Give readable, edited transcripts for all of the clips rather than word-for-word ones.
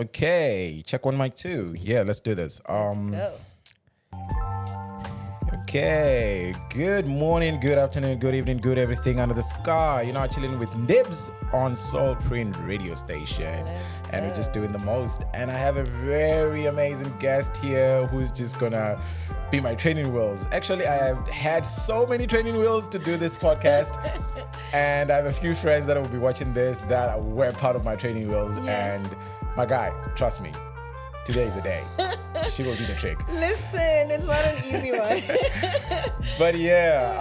Okay, check one, mic two. Yeah, let's do this. Let's go. Okay, good morning, good afternoon, good evening, good everything under the sky. You're now chilling with Nibs on Soul Print radio station. And we're just doing the most. And I have a very amazing guest here who's just gonna be my training wheels. Actually, I have had so many training wheels to do this podcast. And I have a few friends that will be watching this that were part of my training wheels. Yeah. And my guy, trust me, today is the day. She will do the trick. Listen, it's not an easy one. But yeah,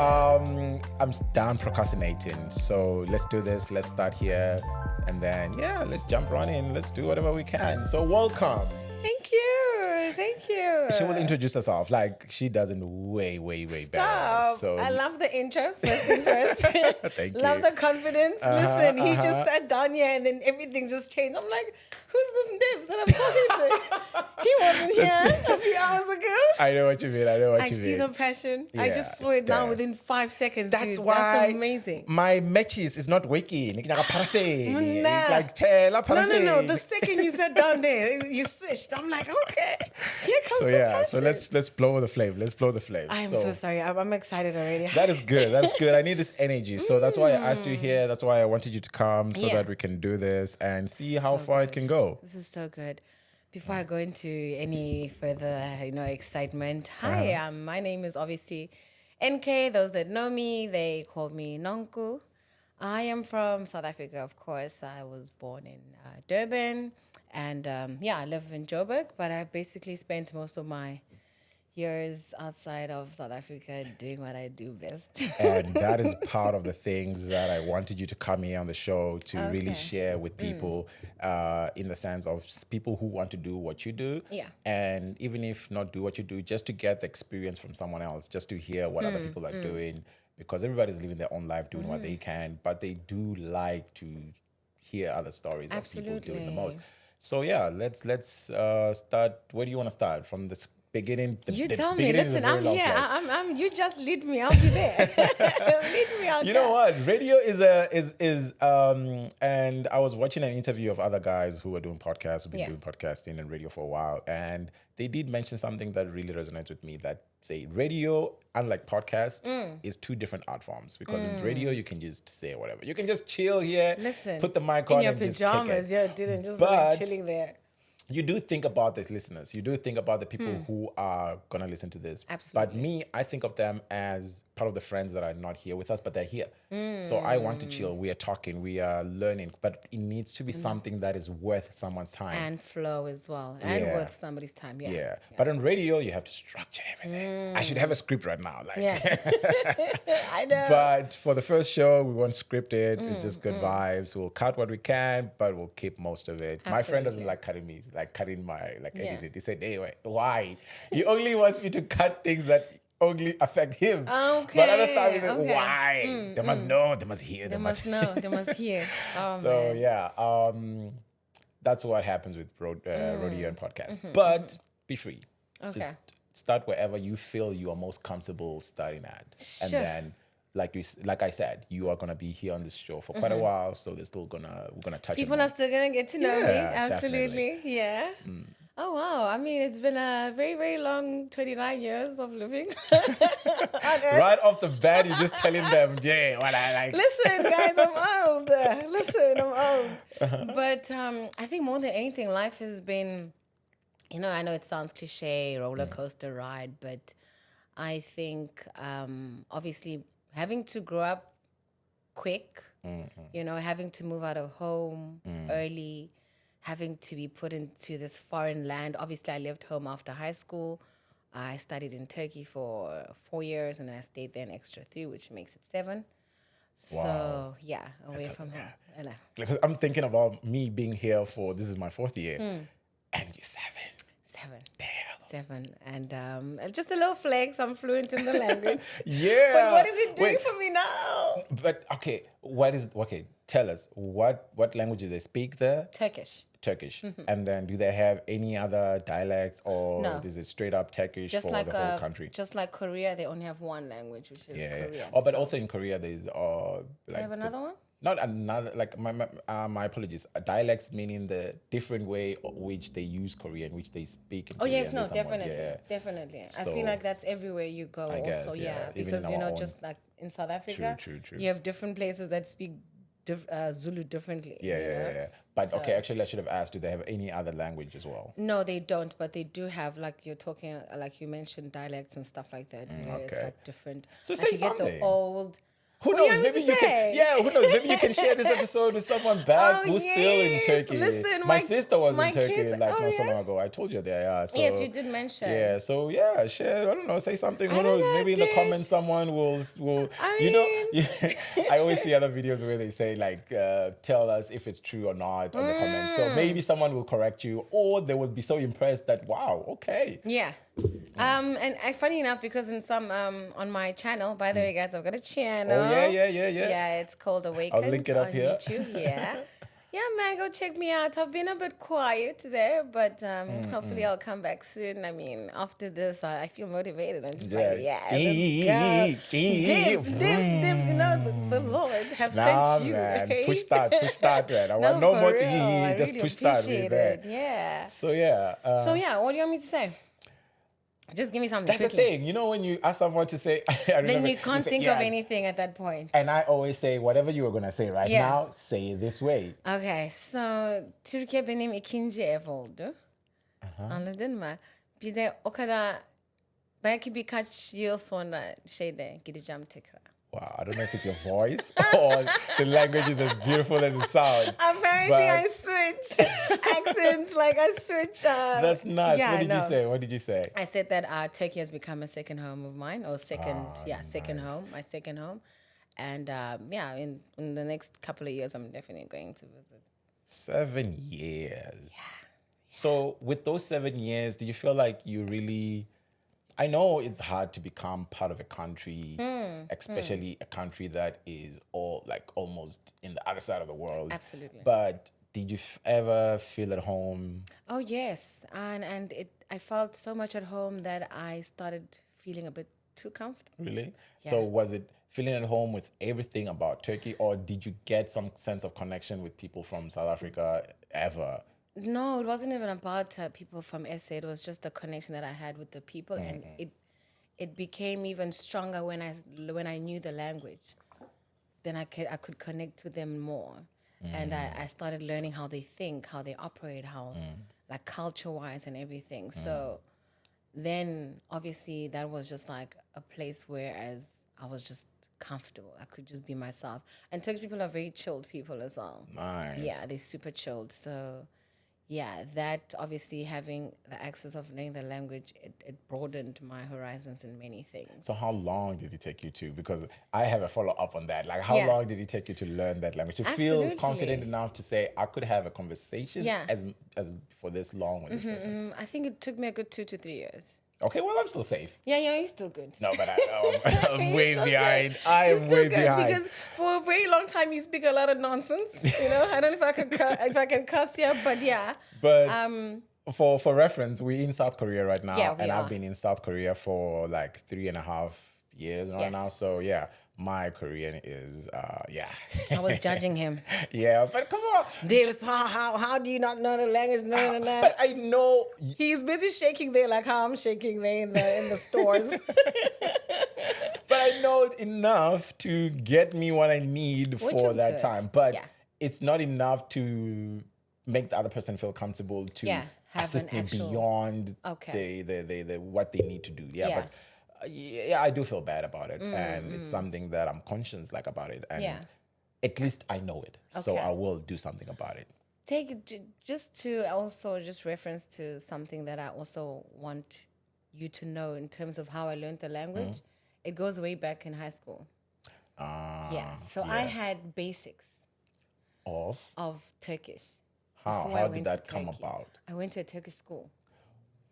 I'm done procrastinating. So let's do this. Let's start here. And then, yeah, let's jump right in. Let's do whatever we can. So welcome. Thank you. Thank you. She will introduce herself. Like, she does it way better. Stop. So I love the intro. First things first. Thank you. Love the confidence. Listen, he just sat down here and then everything just changed. I'm like, who's this Nibs that I'm talking to? He wasn't here a few hours ago. I know what you mean. I see the passion. Yeah, I just saw it it's now there. within 5 seconds. That's dude. why That's amazing. my matches is not waking. It's Nah. like tela No. The second you sat down there, you switched. I'm like, okay, here comes So the yeah, passion. so let's blow the flame. Let's blow the flame. I am so sorry. I'm excited already. That is good. That's good. I need this energy. So that's why I asked you here. That's why I wanted you to come so Yeah. that we can do this and see how So far it good. can go. This is so good. Before I go into any further, excitement, hi, my name is obviously NK. Those that know me, they call me Nonku. I am from South Africa, of course. I was born in Durban, and I live in Joburg, but I basically spent most of my years outside of South Africa doing what I do best. And that is part of the things that I wanted you to come here on the show to really Okay. share with people in the sense of people who want to do what you do. Yeah. And even if not do what you do, just to get the experience from someone else, just to hear what other people are doing, because everybody's living their own life, doing what they can, but they do like to hear other stories of people doing the most. So yeah, let's start. Where do you want to start? From the beginning? You the tell me. beginning is a Listen, very I'm long here. flight. You just lead me. I'll be there. Lead me out You there. know what? Radio is and I was watching an interview of other guys who were doing podcasts, who've been doing podcasting and radio for a while, and they did mention something that really resonates with me. That say radio, unlike podcast, is two different art forms. Because with radio, you can just say whatever. You can just chill here, Listen, put the mic in on, your and just kick pajamas, it. you didn't just But- be chilling there. You do think about the listeners. You do think about the people who are going to listen to this. Absolutely. But me, I think of them as part of the friends that are not here with us, but they're here. So I want to chill. We are talking. We are learning. But it needs to be something that is worth someone's time. And flow as well. And Yeah. worth somebody's time. Yeah. But on radio, you have to structure everything. I should have a script right now. Like, Yeah. I know. But for the first show, we won't script it. It's just good vibes. We'll cut what we can, but we'll keep most of it. My friend doesn't Absolutely. like cutting me, like cutting my Yeah. editing. He said, "Hey, wait, why?" He only wants me to cut things that only affect him. Okay, But other stuff, he said, okay. "Why? They must know. They must hear. They must know. They must hear. Oh, So man. yeah, that's what happens with rodeo and podcast. But be free. Okay. Just start wherever you feel you are most comfortable starting at, and Sure. then, like I said, you are gonna be here on this show for quite a while, so we're gonna touch. People on are still going to get to know me. Yeah, Absolutely. Yeah. Oh, wow. I mean, it's been a very, very long 29 years of living on Earth. right off the bat. You're just telling them, yeah, what I like. Listen, guys, I'm old. Listen, I'm old. But I think more than anything, life has been, I know it sounds cliche, roller coaster ride, but I think obviously having to grow up quick, having to move out of home early, having to be put into this foreign land. Obviously, I left home after high school. I studied in Turkey for 4 years, and then I stayed there an extra 3, which makes it 7. Wow. So, yeah, away from home. I know. Because I'm thinking about me being here this is my 4th year, and you're 7. 7. Damn. 7. And just a little flex. I'm fluent in the language. Yeah. But what is it doing Wait, for me now? But okay, tell us what language do they speak there? Turkish. Turkish. And then do they have any other dialects, or No. is it straight up Turkish Just for like the whole country? just like Korea, they only have one language, which is Yeah. Korean. Oh, but So- also in Korea, there's they have another one? not another, like my apologies. Dialects meaning the different way which they use Korean, which they speak in Oh Korean. yes, no, There's some ones, definitely, yeah. definitely. I So, feel like that's everywhere you go. I guess, Also, yeah, even because in you our know, own. just like in South Africa, True. you have different places that speak Zulu differently. Yeah. But okay, actually, I should have asked, do they have any other language as well? No, they don't, but they do have, like you're talking, like you mentioned, dialects and stuff like that. Where it's okay. like different. So like say you get something. the old. Who What do you knows? want me Maybe to you can. say? Yeah, who knows? Maybe you can share this episode with someone back Oh, who's still in yes. Turkey. Listen, my sister was my in Turkey kids- like oh, not so yeah? long ago. I told you that. Yeah. So, Yes, you did mention. Yeah. So yeah, share. I don't know. Say something. Who I don't knows? know, Maybe in the dude. comments someone will. I You know. mean- I always see other videos where they say like, tell us if it's true or not on the comments. So maybe someone will correct you, or they will be so impressed that wow, okay. Yeah. And funny enough, because in some on my channel, by the way, guys, I've got a channel. Oh yeah. Yeah, it's called Awakened link it up on here. YouTube. Yeah. Yeah, man, go check me out. I've been a bit quiet there, but hopefully I'll come back soon. I mean, after this, I feel motivated. I'm just like, yeah, let's go. Dips, you know, the Lord have sent you. Man, right? push start, man. I want no for more real. I just really push start right appreciate there. it. Yeah. So yeah. So yeah, what do you want me to say? Just give me something That's quickly. the thing. You know, when you ask someone to say, I remember, Then you can't say, think yeah. of anything at that point. And I always say, whatever you were going to say right Yeah. now, say it this way. Okay, so Türkiye benim ikinci ev oldu. Anladın mı? Bir de o kadar belki birkaç yıl sonra gideceğim tekrar. Wow, I don't know if it's your voice or the language is as beautiful as it sounds. Apparently, but I switch accents. Like I switch. That's nuts. Yeah, what did you no. say? What did you say? I said that Turkey has become a second home of mine, or second, second nice. home, my second home. And in the next couple of years, I'm definitely going to visit. 7 years. Yeah. So with those 7 years, do you feel like you really... I know it's hard to become part of a country, especially a country that is all like almost in the other side of the world. Absolutely. But did you ever feel at home? Oh yes, and I felt so much at home that I started feeling a bit too comfortable. Really? Yeah. So was it feeling at home with everything about Turkey, or did you get some sense of connection with people from South Africa ever? No, it wasn't even about people from SA. It was just the connection that I had with the people, and it became even stronger when I knew the language. Then I could connect with them more, and I started learning how they think, how they operate, how like culture-wise and everything. So then obviously that was just like a place where as I was just comfortable. I could just be myself. And Turkish people are very chilled people as well. Nice. Yeah, they're super chilled. So yeah, that obviously having the access of learning the language, it broadened my horizons in many things. So how long did it take you to? Because I have a follow-up on that. Like, how Yeah. long did it take you to learn that language? To feel Absolutely. confident enough to say, I could have a conversation Yeah. as for this long with this person? I think it took me a good 2 to 3 years. Okay, well, I'm still safe. Yeah, you're still good. No, but I'm way Still behind. good. I You're am still way good behind. because for a very long time you speak a lot of nonsense. You know, I don't know if I can if I can cuss here, but yeah. But for reference, we're in South Korea right now. Yeah, we and are. I've been in South Korea for like 3.5 years right Yes. now. So yeah, my Korean is yeah. I was judging him. Yeah, but come on. Davis, how do you not know the language? No. But I know He's busy shaking there like how I'm shaking there in the stores. but I know enough to get me what I need Which for is that good. time. But Yeah. it's not enough to make the other person feel comfortable to Yeah, have assist an me actual- beyond Okay. the what they need to do. Yeah, Yeah. but yeah, I do feel bad about it, and it's something that I'm conscious like about it, and Yeah. at least I know it, so Okay. I will do something about it. Take it just to also just reference to something that I also want you to know in terms of how I learned the language. It goes way back in high school. Yeah. So I had basics of Turkish. before I How went did to that come Turkey. about? I went to a Turkish school.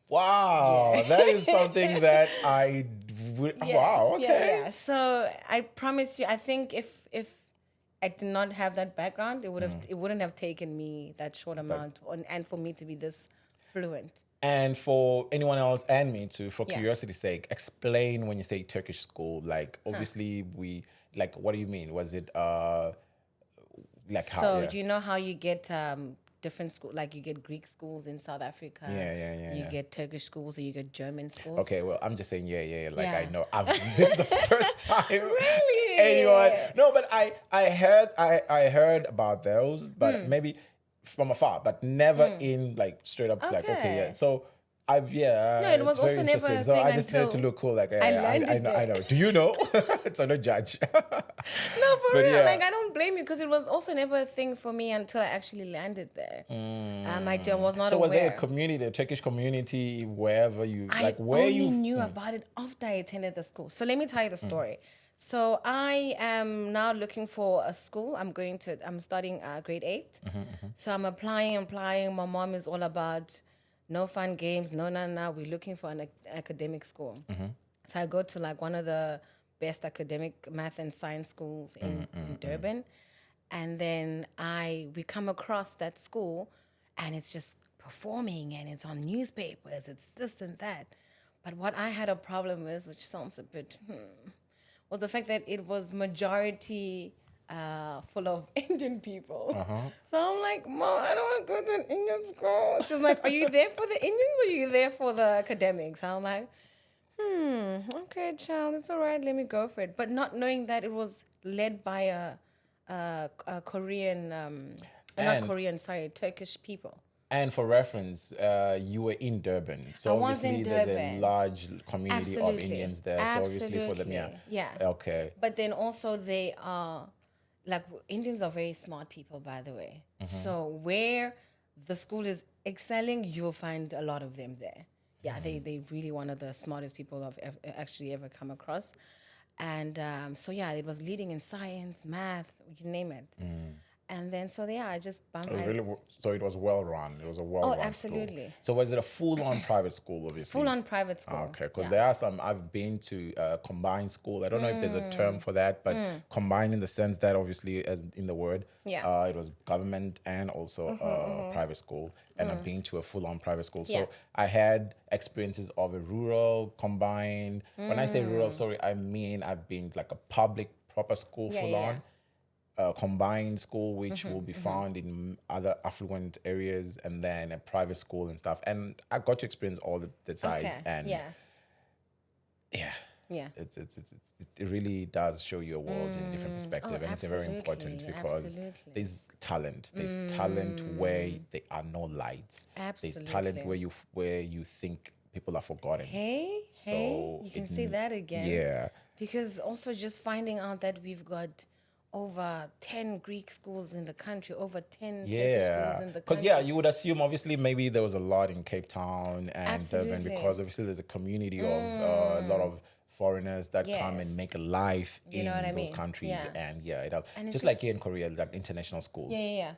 Wow, Yeah. that is something that wow, okay. Yeah. So I promise you, I think if I did not have that background, it wouldn't have taken me that short amount and for me to be this fluent. And for anyone else and me too, for Yeah. curiosity's sake, explain when you say Turkish school. Like, obviously, what do you mean? Was it Like how? So Yeah. you know how you get different school, like you get Greek schools in South Africa. You get Turkish schools or you get German schools. Okay, well, I'm just saying, like Yeah. I know, this is the first time Really? anyone. No, but I heard about those, but maybe from afar, but never in like straight up like okay, yeah. Okay. So I've No, it was it's very also never interesting. a So thing I just need to until look cool, like I yeah, landed I know. Do you know? So no judge. No, for But real. yeah. Like I don't blame you because it was also never a thing for me until I actually landed there. I was not So aware. was there a community, a Turkish community, wherever you I like where only you knew about it after I attended the school. So let me tell you the story. So I am now looking for a school. I'm starting grade 8. So I'm applying. My mom is all about no fun games. No. We're looking for an academic school. So I go to like one of the best academic math and science schools in Durban. And then we come across that school and it's just performing and it's on newspapers, it's this and that. But what I had a problem with, which sounds a bit, was the fact that it was majority full of Indian people. So I'm like, Mom, I don't want to go to an Indian school. She's like, are you there for the Indians or are you there for the academics? I'm like, okay, child, it's all right, let me go for it. But not knowing that it was led by a Korean, not Korean, sorry, Turkish people. And for reference, you were in Durban. So I was in obviously there's a Durban. large community of Absolutely. Indians there. So obviously for them, Yeah. Okay. But then also they are, like, Indians are very smart people, by the way. So where the school is excelling, you'll find a lot of them there. Yeah, they really one of the smartest people I've actually ever come across. And so, yeah, it was leading in science, math, you name it. And then, so, yeah, I just bumped. So it was well run. It was a well run absolutely. school. So was it a full on private school, obviously? Full on private school. Okay, because there are some, I've been to combined school. I don't know if there's a term for that, but combined in the sense that obviously, as in the word, it was government and also private school. And I've been to a full on private school. So I had experiences of a rural combined. When I say rural, sorry, I mean I've been like a public proper school full on. Combined school, which will be found in other affluent areas, and then a private school and stuff. And I got to experience all the sides. And it really does show you a world in a different perspective. And it's very important because there's talent. There's talent where there are no lights. There's talent where you think people are forgotten. You can say that again. Yeah. Because also just finding out that we've got over 10 Greek schools in the country, over 10 Turkish schools in the country. Because, you would assume, obviously, maybe there was a lot in Cape Town and Durban because, obviously, there's a community of a lot of foreigners that come and make a life in those countries. And, and just like here in Korea, like international schools. Yeah.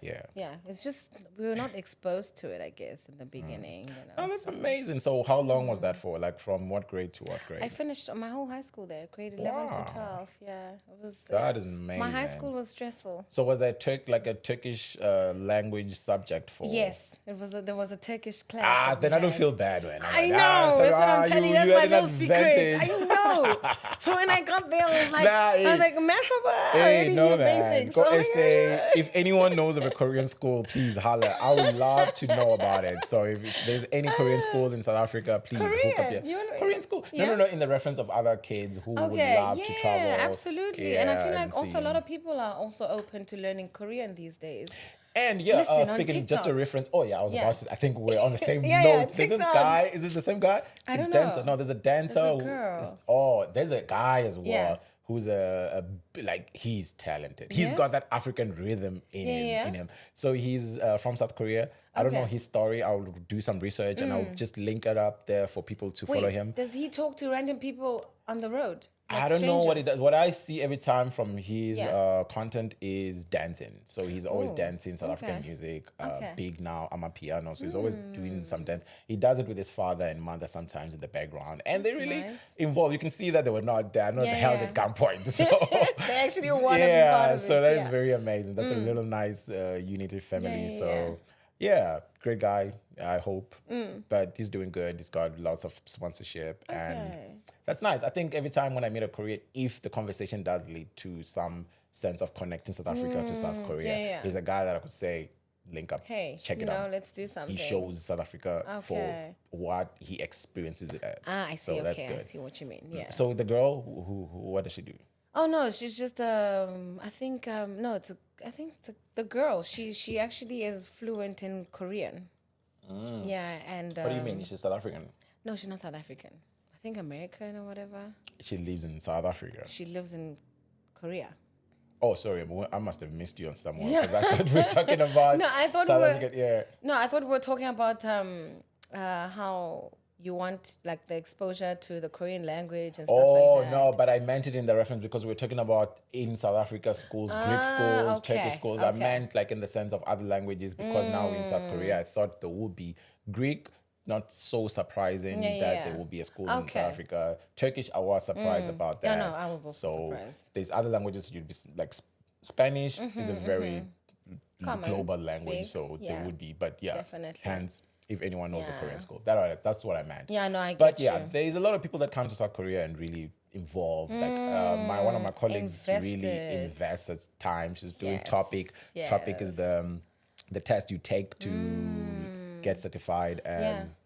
It's just, we were not exposed to it, I guess, in the beginning. Oh, that's amazing. So how long was that for? Like from what grade to what grade? I finished my whole high school there, grade 11 to 12. Yeah, it was. That is amazing. My high school was stressful. So was there like a Turkish language subject for? Yes, there was a Turkish class. Then I don't feel bad when I know. That's what I'm telling you. That's my little secret. I know. So when I got there, I was like, merhaba. Hey, no, man. Basics. Go essay. If anyone knows of a Korean school, please holla. I would love to know about it. So if there's any Korean school in South Africa, please hook up your Korean school. Yeah. No, in the reference of other kids who would love to travel. Absolutely. And I feel like also a lot of people are also open to learning Korean these days. And speaking just a reference. I was about to. I think we're on the same note. There's this guy. Is this the same guy? I don't dancer. know. No, there's a dancer. There's a girl. There's a guy as well who's he's talented. He's got that African rhythm in him. So he's from South Korea. I don't know his story. I'll do some research and I'll just link it up there for people to follow him. Does he talk to random people on the road? Like I don't know what he does. What I see every time from his content is dancing. So he's always dancing South African music. Big now, I'm a piano. So he's always doing some dance. He does it with his father and mother sometimes in the background. And they're really involved. You can see that they're not held at gunpoint. So they actually want to be part of it. So that is very amazing. That's a little nice unity family. Great guy, I hope. But he's doing good. He's got lots of sponsorship. And that's nice. I think every time when I meet a Korean, if the conversation does lead to some sense of connecting South Africa to South Korea. yeah. He's a guy that I could say, link up, Hey, check it out. let's do something. He shows South Africa for Okay. what he experiences it as. I see. So that's Okay, I good. see what you mean. Yeah. So the girl, who what does she do? Oh no, she's just I think no, it's the girl. She actually is fluent in Korean. Yeah, and What do you mean? She's South African. No, she's not South African. I think American or whatever. She lives in South Africa. She lives in Korea. Oh, sorry, I must have missed you on someone because I thought we were talking about No, I thought South we were- African. Yeah. No, I thought we were talking about how you want like the exposure to the Korean language and stuff Oh like that. no, but I meant it in the reference because we're talking about in South Africa schools, Greek schools, okay, Turkish schools. I okay. meant like in the sense of other languages because now we're in South Korea. I thought there would be Greek. Not so surprising that yeah. there will be a school in Okay. South Africa. Turkish, I was surprised about Yeah, that. no, I was also surprised. There's other languages you'd be like Spanish is a very Common, global language, big, so there yeah, would be. But yeah, definitely. hence if anyone knows a Yeah. Korean school, that's what I meant. Yeah, no, I get But yeah, you. there's a lot of people that come to South Korea and really involved. Like one of my colleagues really Invested. invests at time. She's doing Yes, topic. Topic is the test you take to get certified as.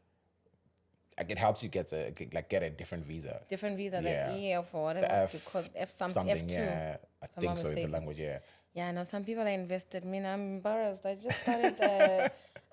Like it helps you get a different visa. Different visa, Yeah. the E or for whatever The F, because something, F2. yeah. I I'm think not so. In the mistaken. language, yeah. Yeah, no, some people are invested. I mean, I'm embarrassed. I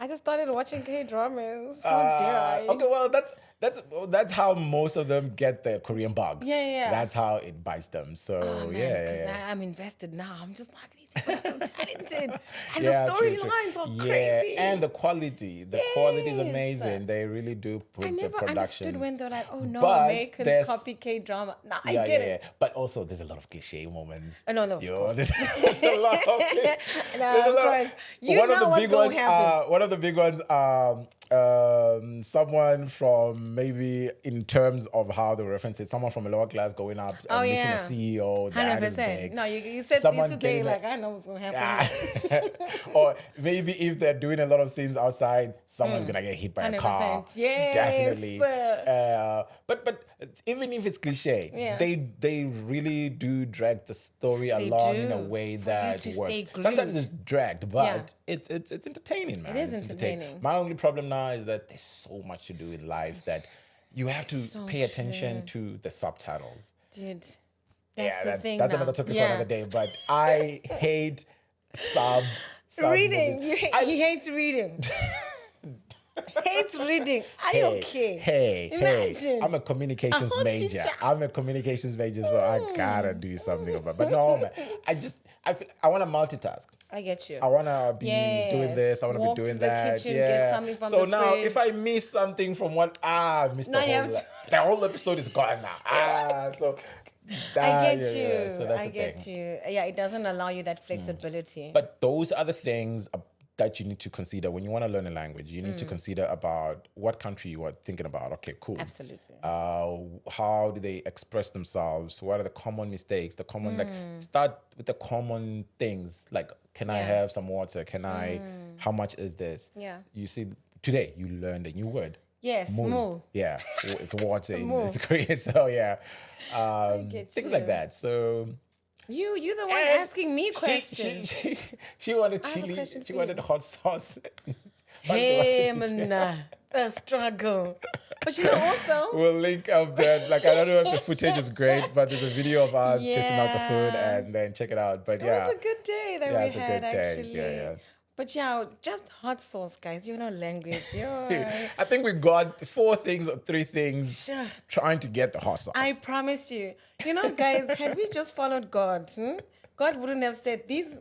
just started watching K dramas. How dare I? Okay, well, that's how most of them get the Korean bug. Yeah. That's how it bites them. So Oh, man, yeah. because I'm invested now. I'm just like, these people are so talented, and Yeah, the true, true. storylines are Yeah, crazy. and the quality is Yes. amazing. They really do put I the never production. understood when they're like, oh no, But Americans there's- copy K drama. Nah, I Yeah, get yeah, it. yeah. But also, there's a lot of cliche moments. No, of course. There's a lot of No, of course. You know what's gonna happen. One of the big ones, someone from maybe in terms of how they reference it, someone from a lower class going up and meeting yeah. a CEO that is 100%. big. No, you said Someone there getting like, I know what's going to happen. or maybe if they're doing a lot of scenes outside, someone's gonna get hit by a car. 100%. Yes. Definitely. But even if it's cliche, Yeah. they really do drag the story along in a do. way For you that to works. stay Sometimes glued. it's dragged, but Yeah. it's entertaining, man. It is It's entertaining. My only problem now is that there's so much to do in life that you have to So pay attention to the subtitles. Dude, That's thing that's now. another topic for Yeah. another day. But I hate sub Reading. movies. He hates reading. Hates reading. Are you okay? Hey, Imagine. I'm a communications A whole major. teacher. I'm a communications major, so I gotta do something about it. But no, man, I want to multitask. I get you. I want to be doing this. I want to Walk be to doing the that. kitchen, yeah. get something from so the now, fridge. if I miss something from what I missed Now the you whole have to- the whole episode is gone now. So I get you. yeah. So that's I the get thing. you. Yeah, it doesn't allow you that flexibility. But those are the things that you need to consider when you want to learn a language. You need to consider about what country you are thinking about. Okay, cool. Absolutely. How do they express themselves? What are the common mistakes? The common start with the common things like, can I have some water? Can I? How much is this? Yeah. You see, today you learned a new word. Yes, moo. Yeah, it's water in Moo. Korean. So yeah, get things you. like that. So. You're the one And asking me questions. She wanted I have a chili. question She for wanted you. hot sauce. Hey, man, the struggle. But you know, also, We'll link up that. Like I don't know if the footage is great, but there's a video of us testing out the food Yeah. and then check it out. But it yeah, was a good day that Yeah, we it's a had good day. actually. Yeah. But yeah, just hot sauce, guys. You know language. I think we got 4 things or 3 things Sure. trying to get the hot sauce. I promise you. You know, guys, had we just followed God, God wouldn't have said, these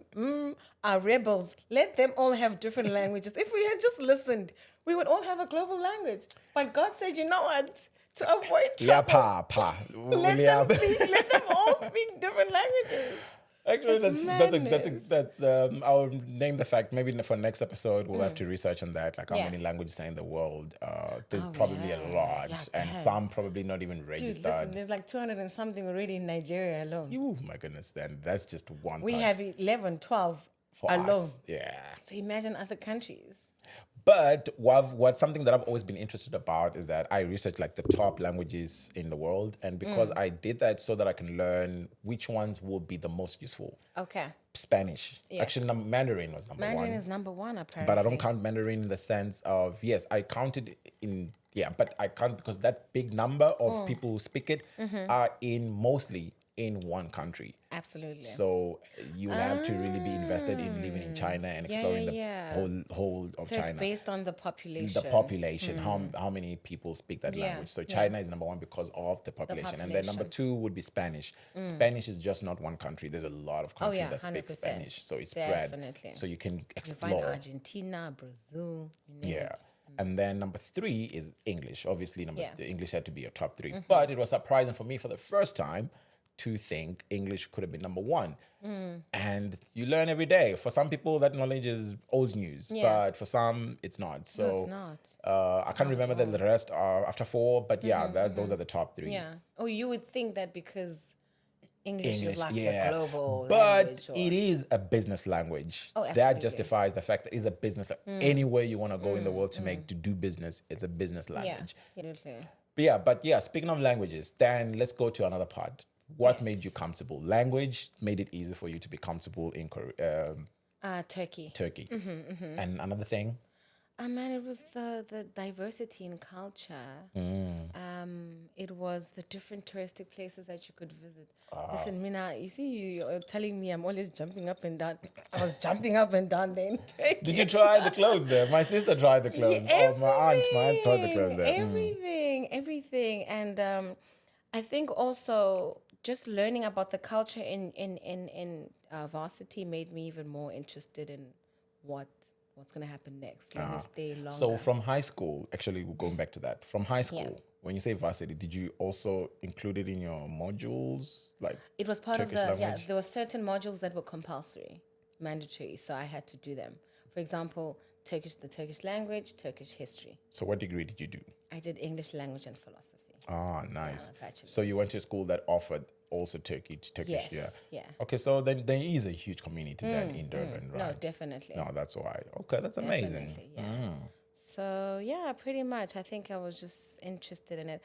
are rebels. Let them all have different languages. If we had just listened, we would all have a global language. But God said, you know what? To avoid Yeah, trouble, pa. let them all speak different languages. Actually, It's that's I'll name the fact. Maybe for next episode we'll have to research on that, like how Yeah. many languages are in the world. There's Oh, probably yeah. a lot, Yeah, and damn. some probably not even Dude, registered. listen, there's like 200 and something already in Nigeria alone. Oh my goodness, then that's just one. We part have 11, 12 for alone. us. Yeah, So imagine other countries. But what something that I've always been interested about is that I research like the top languages in the world, and because I did that so that I can learn which ones will be the most useful. Okay. Spanish, Yes. actually, Mandarin was number one. Mandarin is number one, apparently. But I don't count Mandarin in the sense of, yes, I counted in, yeah, but I count because that big number of people who speak it are mostly in one country. Absolutely. So you have to really be invested in living in China and exploring the whole of China. So it's based on the population. The population, how many people speak that language. So China is number one because of the population. And then number two would be Spanish. Spanish is just not one country. There's a lot of countries that speak 100%. Spanish. So it's spread. Definitely. So you can You explore. find Argentina, Brazil, you name it. And then number three is English. Obviously, the English had to be your top three. But it was surprising for me for the first time to think English could have been number one. And you learn every day. For some people, that knowledge is old news, but for some, it's not. So it's not. I can't remember the rest are after four, but those are the top three. Yeah. Oh, you would think that because English is like the global but language. It is a business language. Oh, absolutely. That justifies the fact that it's a business. Anywhere you want to go in the world to do business, it's a business language. Yeah. But speaking of languages, then let's go to another part. What made you comfortable? Language made it easy for you to be comfortable in Turkey. Turkey. And another thing? Man, it was the diversity in culture. It was the different touristic places that you could visit. Listen, Mina, you see, you're telling me I'm always jumping up and down. I was jumping up and down there in Turkey. Did you try the clothes there? My sister tried the clothes. Yeah, my aunt tried the clothes there. Everything. And I think also just learning about the culture in varsity made me even more interested in what's going to happen next. Let me stay longer. So from high school, actually, we're going back to that. From high school, when you say varsity, did you also include it in your modules? Like it was part Turkish of the, language? there were certain modules that were compulsory, mandatory. So I had to do them. For example, the Turkish language, Turkish history. So what degree did you do? I did English language and philosophy. Ah, nice. Bachelor's. So you went to a school that offered also Turkish. Yes, Yeah. yeah. Okay, so then there is a huge community then in Durban, right? No, definitely. No, that's why. Okay, that's amazing. Definitely, yeah. So yeah, pretty much. I think I was just interested in it,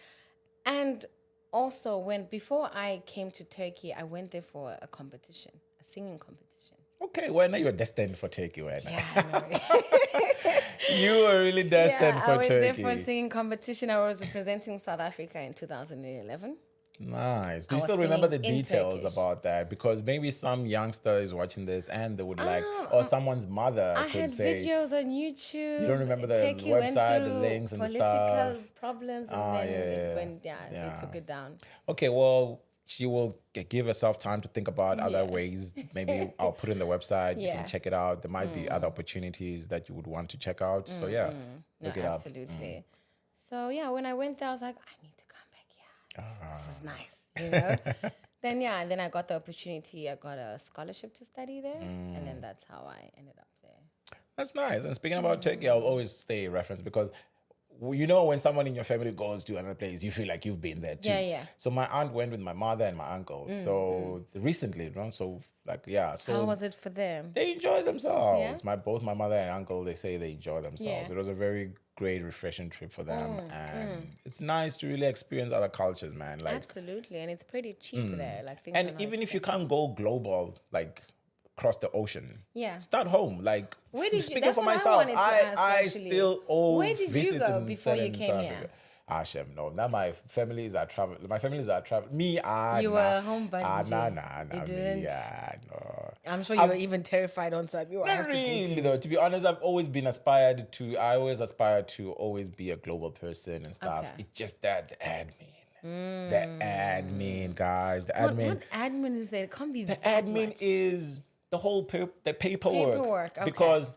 and also before I came to Turkey, I went there for a competition, a singing competition. Okay, well now you're destined for Turkey, right? Yeah, I know. You were really destined for I went Turkey. there for a singing competition. I was representing South Africa in 2011. Nice. Do you was still remember the singing in details Turkish. about that? Because maybe some youngster is watching this and they would or someone's mother I could had say, videos on YouTube. You don't remember the Turkey went website, the through links and the political stuff? problems, and then they took it down. Okay, well, she will give herself time to think about other ways. Maybe I'll put in the website. You can check it out. There might be other opportunities that you would want to check out. So look it up. Absolutely. So when I went there, I was like, I need to come back here. This is nice, you know. Then I got the opportunity. I got a scholarship to study there, and then that's how I ended up there. That's nice. And speaking about Turkey, I'll always stay reference because you know when someone in your family goes to another place, you feel like you've been there too. Yeah. So my aunt went with my mother and my uncle. So recently, So how was it for them? They enjoyed themselves. Yeah? Both my mother and uncle, they say they enjoy themselves. Yeah. It was a very great, refreshing trip for them. And it's nice to really experience other cultures, man. Like Absolutely, and it's pretty cheap there. Like things and are not even if you expensive. can't go global, like across the ocean. Yeah. Start home. Like Where did you- speaking that's for what I myself, wanted to ask, I actually. still owe Where did you visits go in before you Southern came South here? Africa. Shem, no. Now my families are travel. My families are travel. Me, You were a homebody, Nah, You me, didn't? yeah, no. I'm sure you were even terrified on time. You Not really, though. To be honest, I've always been aspired to. I always aspired to always be a global person and stuff. Okay. It's just that the admin, the admin, guys, the admin. What admin is there? It can't be The that admin much. is the whole the paperwork. Okay. Because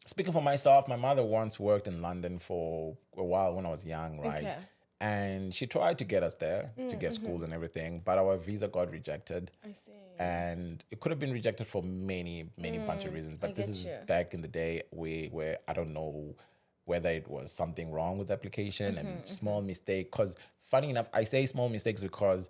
speaking for myself, my mother once worked in London for a while when I was young, right? Okay. And she tried to get us there to get schools and everything, but our visa got rejected. I see. And it could have been rejected for many bunch of reasons. But this get is you. back in the day where I don't know whether it was something wrong with the application and small mistake. Because funny enough, I say small mistakes because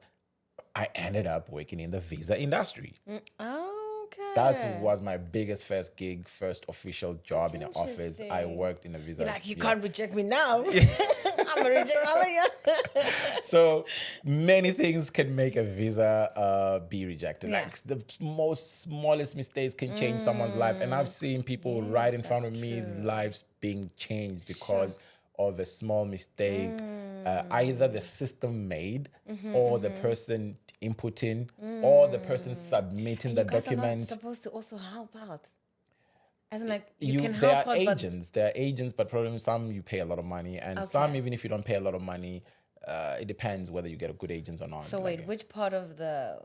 I ended up working in the visa industry. Okay. That was my biggest first gig, first official job in an office. I interesting. worked in a visa. You're like, you can't reject me now. I'm going to reject all of you. So many things can make a visa be rejected. Yeah. Like the most smallest mistakes can change someone's life. And I've seen people right in front of me's lives being changed because of a small mistake, either the system made or the person inputting or the person submitting the You guys are not document. supposed to also help out. As in, like, you can There help are out, agents. There are agents, but probably some you pay a lot of money, and some even if you don't pay a lot of money, it depends whether you get a good agents or not. So wait, which part of the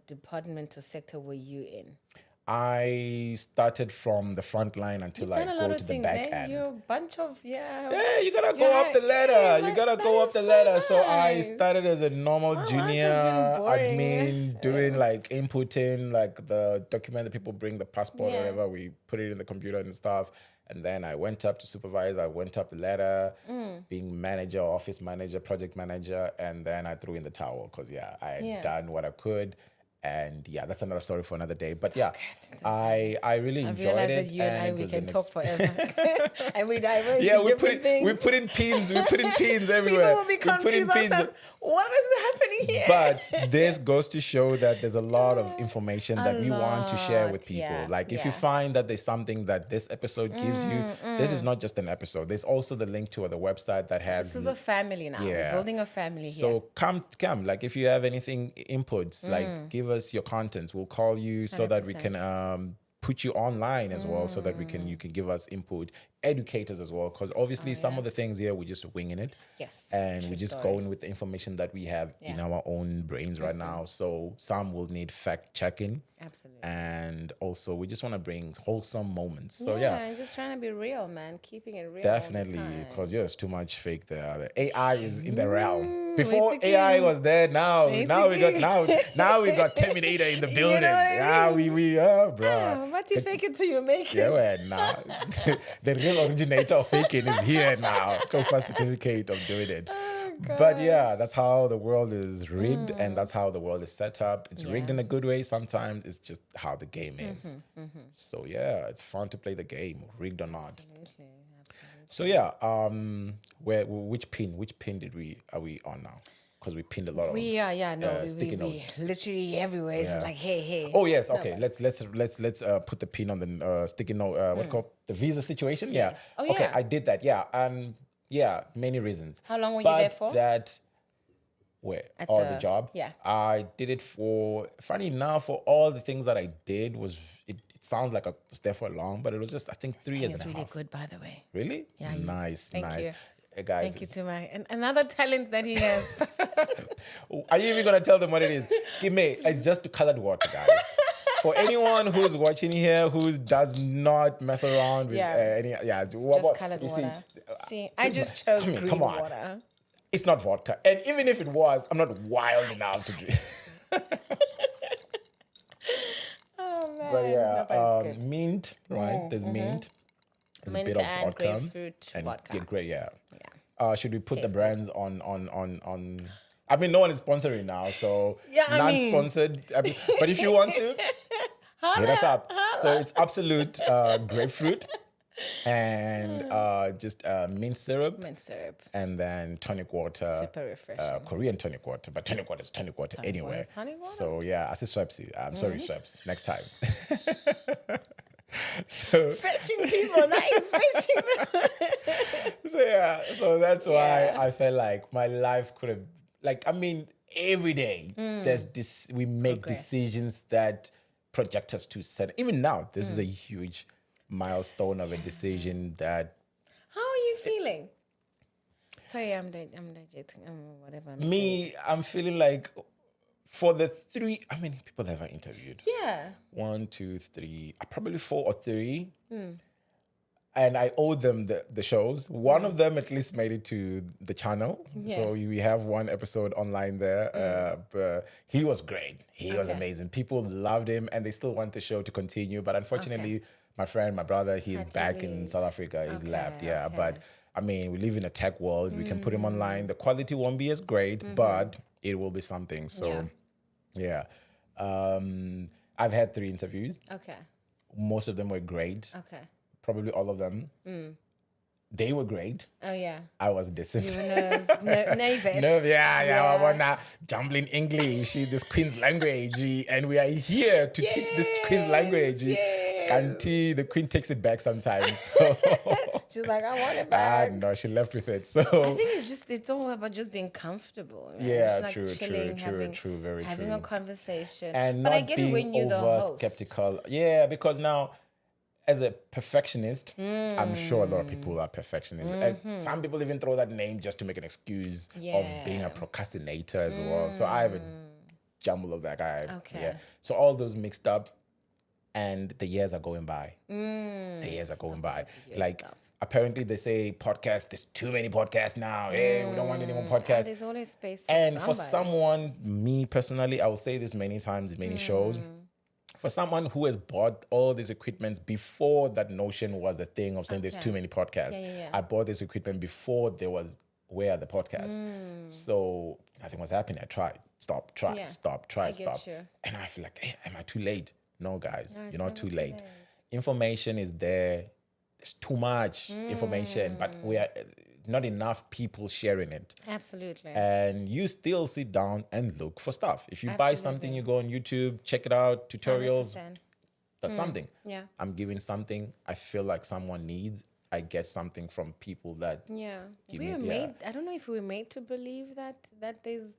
department or sector were you in? I started from the front line until I go to the back end. You're a bunch of Yeah, you gotta go up the ladder. You gotta go up the ladder. So I started as a normal junior admin, doing like inputting, like the document that people bring, the passport or whatever. We put it in the computer and stuff. And then I went up to supervisor. I went up the ladder, being manager, office manager, project manager, and then I threw in the towel because I had done what I could. And that's another story for another day. But I really enjoyed it. That you and I can talk forever. And we dive into different things. We put in pins. We put in pins everywhere. People will be confused. What is happening here? But this goes to show that there's a lot of information that we want to share with people. Like if you find that there's something that this episode gives you, this is not just an episode. There's also the link to the website that has. This is a family now. We're building a family here. So come. Like if you have anything inputs, like give us your contents. We'll call you so 100%. That we can put you online as well, so that you can give us input, educate us as well, because obviously some of the things here we're just winging it. Yes, and we're just going with the information that we have in our own brains right now. So some will need fact checking. Absolutely. And also we just want to bring wholesome moments. So just trying to be real, man, keeping it real. Definitely, because there's too much fake there. The AI is in the realm. Before AI was there, now we got Terminator in the building. You know what I mean? Bro. But you fake it till you make it. Yeah, well, now the real originator of faking is here now. Show for certificate of doing it. But that's how the world is rigged, and that's how the world is set up. It's rigged in a good way. Sometimes it's just how the game is. So it's fun to play the game, rigged or not. Absolutely. So which pin are we on now? Because we pinned a lot of sticky notes. Literally everywhere. It's like hey. Oh yes, okay. Let's put the pin on the sticky note. What called the visa situation? Yeah. Oh, okay, I did that. Yeah, many reasons. How long were you there for? The job? Yeah. I did it for, funny enough, for all the things that I did was, it sounds like I was there for long, but it was just, I think 3 years and a half. It's really good, by the way. Really? Yeah. Nice. Thank you. Guys. Thank you to another talent that he has. Are you even going to tell them what it is? It's just colored water, guys. For anyone who's watching here who does not mess around with just colored water. See, I just chose green water. It's not vodka. And even if it was, I'm not wild enough to get Oh man. But mint, right? There's mint. There's mint a bit of and vodka. Grapefruit vodka. Should we put the brands on I mean, no one is sponsoring now, so non-sponsored. But if you want to, hit us up. So it's Absolute grapefruit and just mint syrup. And then tonic water. Super refreshing. Korean tonic water, but tonic water is tonic water anyway. So I say Swepsi. I'm sorry, Sweps. Next time. So fetching people, nice fetching them. So that's why I felt like my life could have, every day there's this, we make decisions that project us to set. Even now, this is a huge milestone of a decision that. How are you feeling? Sorry, I'm digesting. Whatever. I'm feeling like. For the 3, how many people have I interviewed? 1, 2, 3, probably 4 or 3. And I owe them the shows. One of them at least made it to the channel. So we have one episode online there. But he was great. He was amazing. People loved him and they still want the show to continue. But unfortunately, my brother, he's back in South Africa. He's left. But we live in a tech world. We can put him online. The quality won't be as great, but it will be something. So... I've had 3 interviews. Okay. Most of them were great. Okay. Probably all of them. They were great. Oh, yeah. I was decent. You were nervous. I wanna jumbling English, this Queen's language, and we are here to teach this Queen's language. Auntie, the Queen takes it back sometimes. So. She's like, I want it back. No, she left with it. So I think it's all about just being comfortable. Man. Yeah, like true, chilling, very having true. a conversation. And but not I get being it when you're the over host. skeptical. Yeah, because now, as a perfectionist, I'm sure a lot of people are perfectionists. And some people even throw that name just to make an excuse of being a procrastinator as well. So I have a jumble of that guy. Okay. Yeah. So all those mixed up, and the years are going by. The years are going by. Like, apparently they say podcast, there's too many podcasts now. Hey, we don't want any more podcasts. There's always space for And somebody. for someone, me personally, I will say this many times in many shows, for someone who has bought all these equipments before that notion was the thing of saying there's too many podcasts. Yeah. I bought this equipment before there was where are the podcasts. So nothing was happening. I tried, stop, try, Yeah. stop, try, I get stop. you. And I feel like, hey, am I too late? No, guys, No, it's you're not too never late. Information is there. There's too much information, but we are not enough people sharing it. Absolutely. And you still sit down and look for stuff. If you buy something, you go on YouTube, check it out, tutorials. 100%. That's something. Yeah. I'm giving something I feel like someone needs. I get something from people that Yeah. give We me- were yeah. made, I don't know if we were made to believe that there's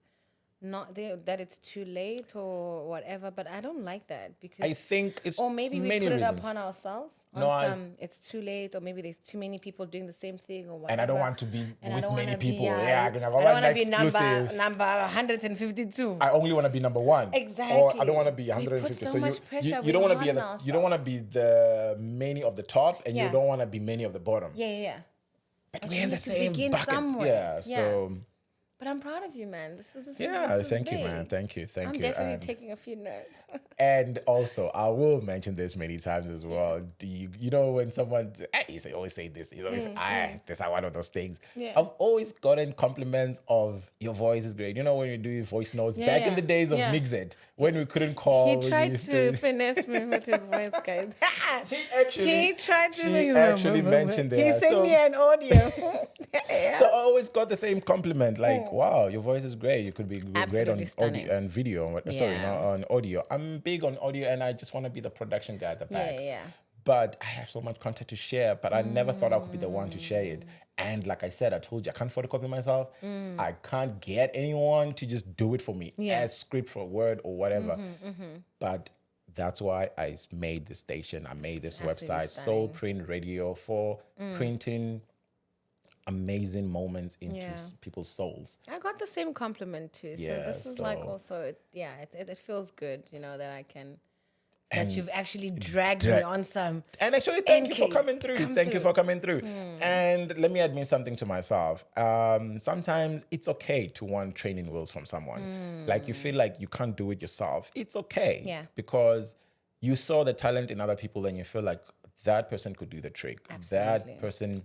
not there, that it's too late or whatever, but I don't like that because I think it's or maybe we many put reasons. it upon ourselves. No, It's too late, or maybe there's too many people doing the same thing, or whatever. And I don't want to be And I with don't many wanna be, people. yeah, I can have I one don't want to be exclusive. number 152. I only want to be number one. Exactly. Or I don't want to be We put 150. so much pressure, you don't we want to be harden you don't want to be the many of the top, and Yeah. you don't want to be many of the bottom. Yeah. But But we're you in the need to same begin bucket. somewhere. Yeah. Yeah. So But I'm proud of you, man. This is thank you, big. man. Thank you. I'm And- definitely taking a few notes. And also, I will mention this many times as well. Do you know when someone always say this, you always this is one of those things. Yeah. I've always gotten compliments of your voice is great. You know when you do your voice notes back in the days of Mixed, when we couldn't call. He when tried you used to finesse me with his voice, guys. She tried to. she actually mentioned He that. sent So- me an audio. So I always got the same compliment, like, "Wow, your voice is great. You could be great Absolutely on stunning. audio and video." Sorry, Yeah. not on audio. I'm big on audio, and I just want to be the production guy at the back. Yeah. But I have so much content to share, but I never thought I could be the one to share it. And like I said, I told you, I can't photocopy myself. I can't get anyone to just do it for me as script for word or whatever. But that's why I made this station. I made this absolutely website, stunning. Soul Print Radio, for printing amazing moments into people's souls. I got the same compliment too. So Yeah, this is like so- also, it feels good, that I can, And that you've actually dragged me on some. And actually, thank you for NK. coming through. Thank you for coming through. Hmm. And let me admit something to myself. Sometimes it's okay to want training wheels from someone. Like you feel like you can't do it yourself. It's okay. Yeah. Because you saw the talent in other people and you feel like that person could do the trick. Absolutely. That person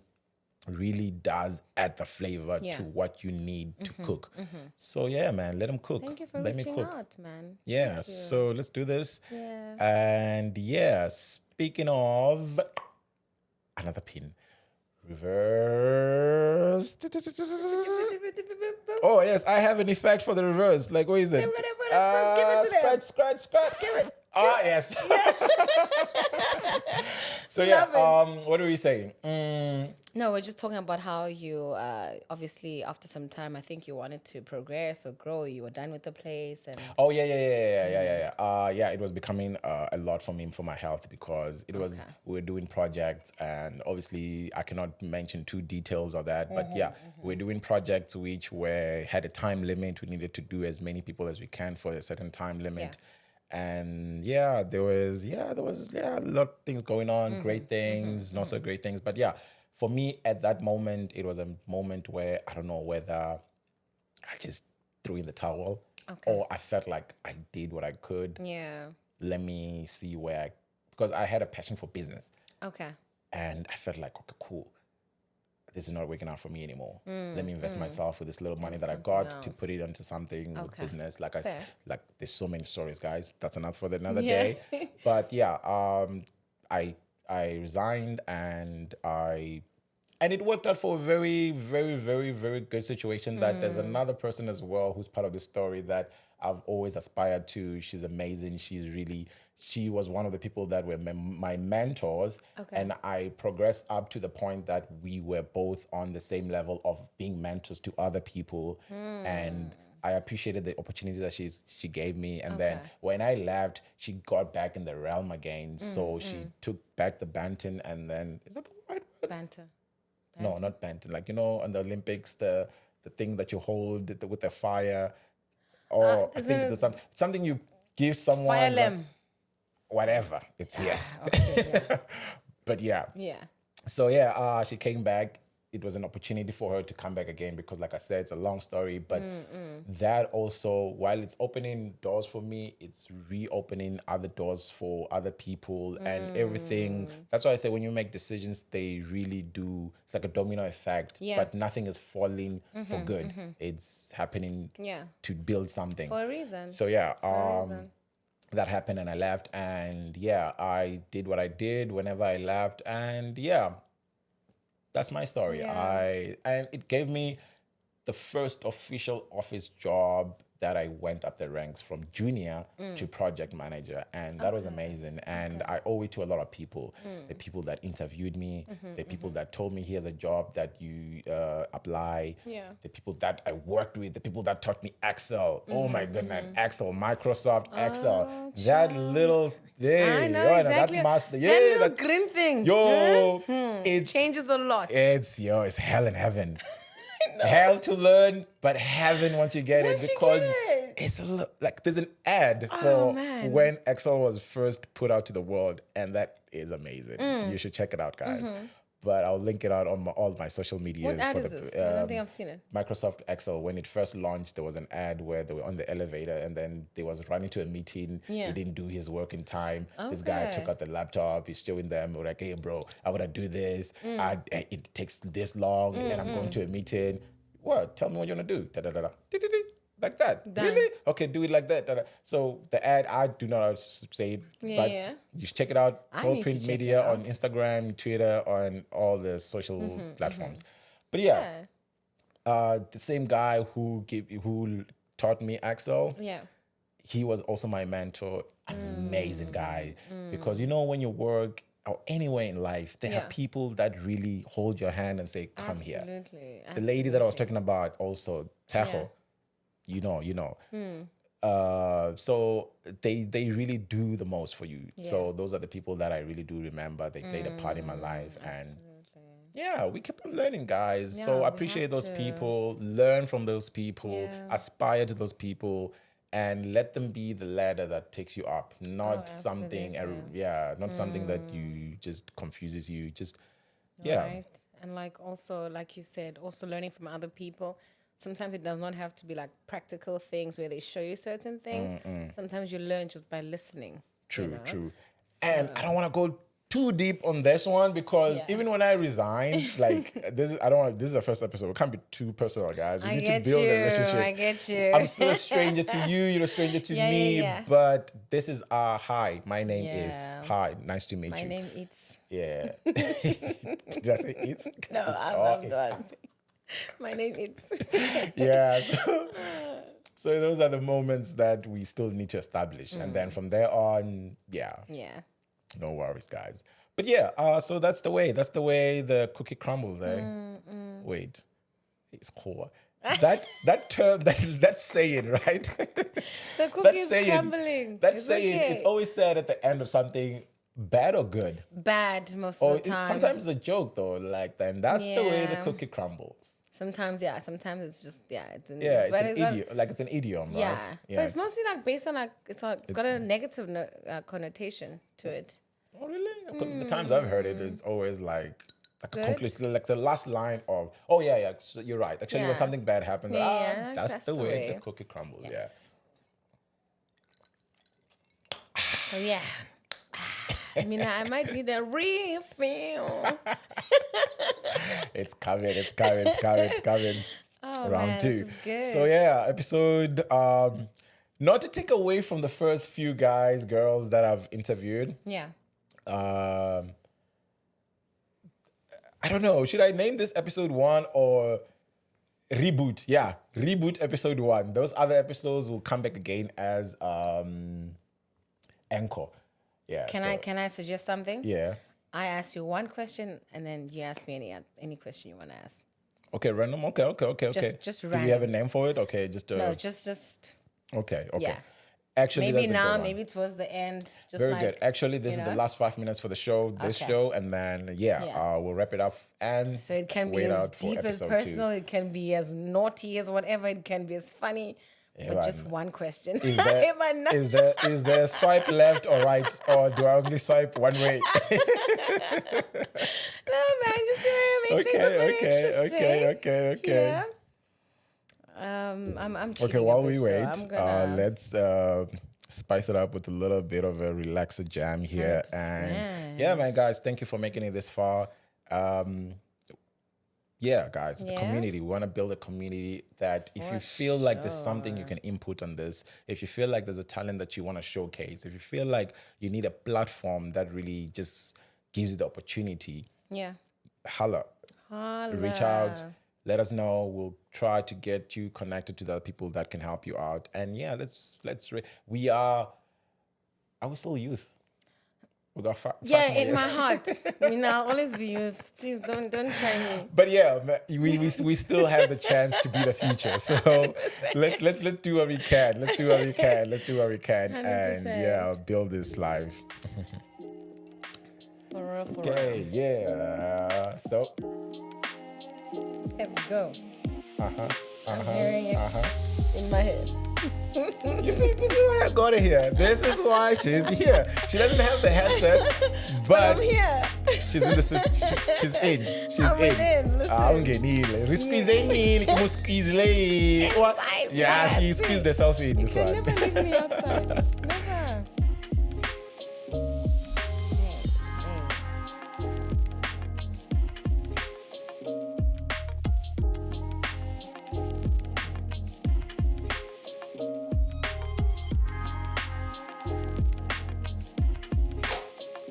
really does add the flavor Yeah. to what you need to cook. So yeah, man, let them cook. Thank you for let me reaching cook. out, man. Yeah, Thank you. so let's do this. Yeah. And yeah, speaking of another pin, reverse. Oh yes, I have an effect for the reverse. Like, what is it? Give it to them. Scratch. Give it. Oh yes. So Love what are we saying? No, we're just talking about how you obviously after some time, I think you wanted to progress or grow. You were done with the place, and Oh yeah. It was becoming a lot for me for my health because it was we were doing projects, and obviously I cannot mention too details of that, but we're doing projects which had a time limit. We needed to do as many people as we can for a certain time limit. And there was a lot of things going on, great things, not so great things. But for me at that moment, it was a moment where I don't know whether I just threw in the towel or I felt like I did what I could. yeah, Let me see because I had a passion for business okay, and I felt like, okay, cool. this is not working out for me anymore. Let me invest myself with this little money that I something got to else. put it into something with Okay. business. Like Fair. like there's so many stories, guys. That's enough for another Yeah. day. But yeah, I resigned and it worked out for a very, very, very, very good situation. That there's another person as well who's part of the story that I've always aspired to. She's amazing. She was one of the people that were my mentors. Okay. And I progressed up to the point that we were both on the same level of being mentors to other people. And I appreciated the opportunity that she gave me. And then when I left, she got back in the realm again. So she took back the Banton, and then, is that the right word? Banter. No, not Banton. Like, on the Olympics, the thing that you hold with the fire. Or I think it's something you give someone. Fire lamb. Whatever. It's here. Okay, yeah. But yeah. Yeah. So yeah, she came back. It was an opportunity for her to come back again because, like I said, it's a long story. But that also, while it's opening doors for me, it's reopening other doors for other people and everything. That's why I say when you make decisions, they really do. It's like a domino effect. Yeah. But nothing is falling for good. It's happening to build something. For a reason. So yeah, reason. that happened and I left, and yeah, I did what I did whenever I left, and yeah, that's my story. Yeah. And it gave me the first official office job that I went up the ranks from junior to project manager, and that was amazing. And I owe it to a lot of people. The people that interviewed me, the people that told me here's a job that you apply, the people that I worked with, the people that taught me Excel. Oh my goodness, Excel, Microsoft Excel. That little thing, I know exactly. that master, that little green thing. It changes a lot. It's hell and heaven. Hell to learn, but heaven once you get it, because it's like there's an ad for when Excel was first put out to the world, and that is amazing. You should check it out, guys. But I'll link it out on all my social medias. What ad is this? I don't think I've seen it. Microsoft Excel, when it first launched, there was an ad where they were on the elevator and then they was running to a meeting. Yeah. He didn't do his work in time. This guy took out the laptop. He's showing them. We're like, hey, bro, I want to do this. It takes this long and I'm going to a meeting. What? Tell me what you want to do. Da-da-da-da. Di-di-di. Like that. Done. Really? Okay, do it like that. Da-da. So the ad, I do not say it, but you should check it out. Soul need to Print check Media it out. on Instagram, Twitter, on all the social platforms. But yeah, the same guy who taught me Excel, he was also my mentor. Amazing guy. Because when you work or anywhere in life, there are people that really hold your hand and say, come here. Absolutely. The lady that I was talking about also, Tahoe, you know. So they really do the most for you. So those are the people that I really do remember. They played a part in my life. And yeah, we keep on learning, guys. So we appreciate have those to. people, learn from those people, aspire to those people, and let them be the ladder that takes you up, not something, not something that you just confuses you. Just, Right. And like also, like you said, also learning from other people. Sometimes it does not have to be like practical things where they show you certain things. Sometimes you learn just by listening. True. And I don't want to go too deep on this one because even when I resigned, like this is the first episode. It can't be too personal, guys. We need to build a relationship. I get you. I'm still a stranger to you. You're a stranger to me. But this is hi. My name is hi. Nice to meet you. My name is. Yeah. Did I say it's? No, I'm done. My name is. Yeah. So those are the moments that we still need to establish, and then from there on, no worries, guys. But yeah, so that's the way. That's the way the cookie crumbles, eh? Wait, it's cool. That term, that saying, right? The cookie is crumbling. That saying, it's always said at the end of something. Bad or good? Bad most of the time. Sometimes it's a joke though, like that. And that's the way the cookie crumbles. Sometimes, Sometimes it's just, it's an idiom. Like it's an idiom, right? Yeah. But it's mostly like based on like it's got a negative connotation to it. Oh really? Because the times I've heard it, it's always like a conclusion, like the last line of, so you're right. Actually, when something bad happens, that's the way the cookie crumbles. Yes. So yeah. I mean, I might need a refill. It's coming. It's coming. It's coming. It's coming. Oh, Round man, 2. this is good. So yeah, episode. Not to take away from the first few guys, girls that I've interviewed. Yeah. I don't know. Should I name this episode 1 or reboot? Yeah, reboot episode 1. Those other episodes will come back again as encore. Yeah. Can I suggest something? Yeah. I ask you one question, and then you ask me any question you want to ask. Okay, random. Okay. Just Do random. we have a name for it? Okay, just No, just. Okay. Yeah. Actually, Maybe that's a now, good one. maybe towards the end. Just Very like, good. Actually, this you is the know? last 5 minutes for the show, this Okay. show, and then we'll wrap it up and So it can be wait as out for deep as episode personal. It can be as naughty as whatever. It can be as funny. Yeah, but just man. one question. Is there is there a swipe left or right, or do I only swipe one way? No, man, just make things very interesting. Okay. Yeah. I'm cheating Okay, while a bit, we so wait, I'm gonna, let's spice it up with a little bit of a relaxer jam here. 100%. And yeah, man, guys, thank you for making it this far. Yeah, guys, it's a Yeah? community. We want to build a community that if you feel like there's something you can input on this, if you feel like there's a talent that you want to showcase, if you feel like you need a platform that really just gives you the opportunity, yeah. holla. Reach out, let us know. We'll try to get you connected to the people that can help you out. And yeah, are we still youth? We got five Yeah, more in years. my heart. I mean, I'll always be youth. Please don't try me. But yeah, we still have the chance to be the future. So let's do what we can. Let's do what we can. And 100%. build this live. For real. Okay, yeah. So Let's go. uh-huh. I'm hearing it in my head. You see, this is why I got her here. This is why she's here. She doesn't have the headset, but I'm here. she's in the system. She's in. She's I'm in. Listen. I'm getting What? Outside, Yeah, man. she squeezed herself in this You one. can never leave me outside. Never.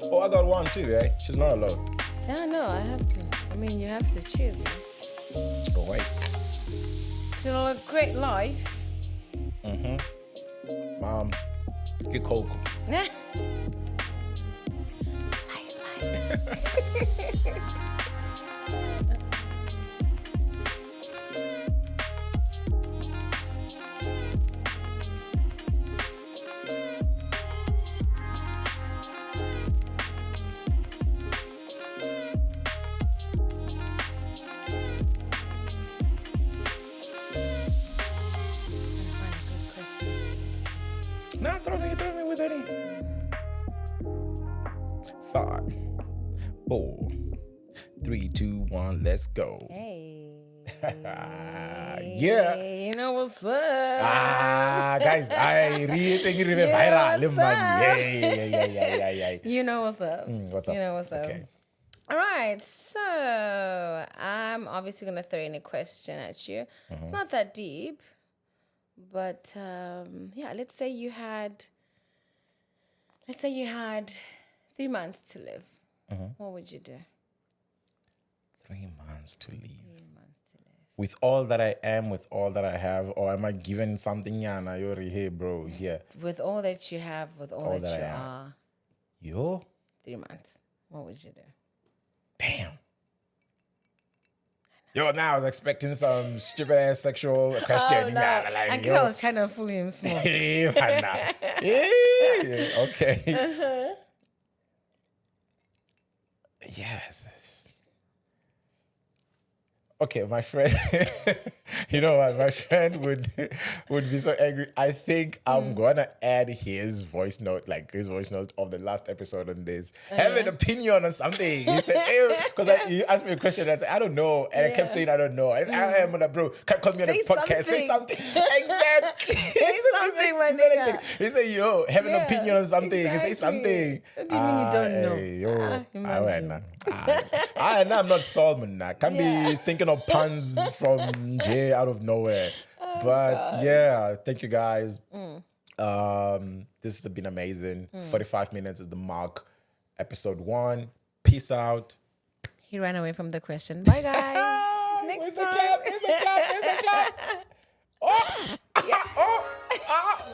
Oh, I got one too, eh? She's not alone. No, I have to. I mean, you have to choose. Man. Oh, wait. Till a great life. Mom, get cocoa. I like. Nah, throw me with any. 5, 4, 3, 2, 1, let's go. Hey. Yeah. You know what's up? Guys, I really think it viral. what's up? Yeah. You know what's up. What's up? You know what's up. Okay. All right, so I'm obviously going to throw in a question at you. It's not that deep, but let's say you had 3 months to live. What would you do? 3 months to leave. 3 months to live. With all that I am, with all that I have, or am I given something? Yana, you're here, bro. Yeah. With all that you have, with all that you are, Yo. 3 months. What would you do? Damn. Yo, now I was expecting some stupid ass sexual question. Oh, no. I think I was trying to fool him small. Yeah. Okay. Yes. Okay, my friend. You know what? My friend would be so angry. I think I'm gonna add his voice note, like his voice note of the last episode on this. Have an opinion on something. He said, because he asked me a question. I said, I don't know. And I kept saying, I don't know. I said, I am on a bro. Can't call me on a podcast. Say something. Exactly. Say something, my nigga. He said, yo, have an opinion on something. Exactly. Say something. What do you mean you don't know? Yo. Imagine. I'm not Solomon. I can't be thinking of puns from Jay out of nowhere. But yeah, thank you guys. This has been amazing. 45 minutes is the mark. Episode 1. Peace out. He ran away from the question. Bye, guys. Next time. Where's the clap? Oh!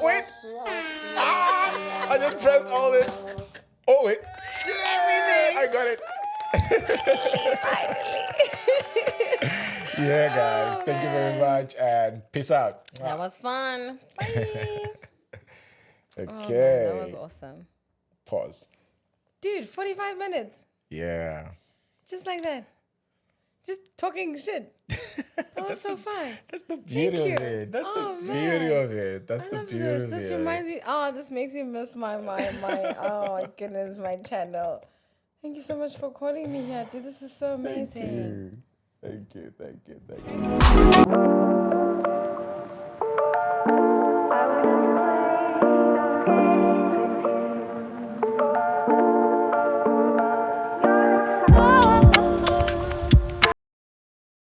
Wait! I just pressed all this. Oh, wait. Yeah, I got it. Yeah, guys. Thank you very much and peace out. That was fun. Bye. Okay. Oh, man, that was awesome. Pause. Dude, 45 minutes. Yeah. Just like that. Just talking shit. That was so fun. That's the beauty of it. That's the beauty of it. That's the beauty of it. This reminds me. Oh, this makes me miss my oh my goodness, my channel. Thank you so much for calling me here, dude. This is so amazing. Thank you.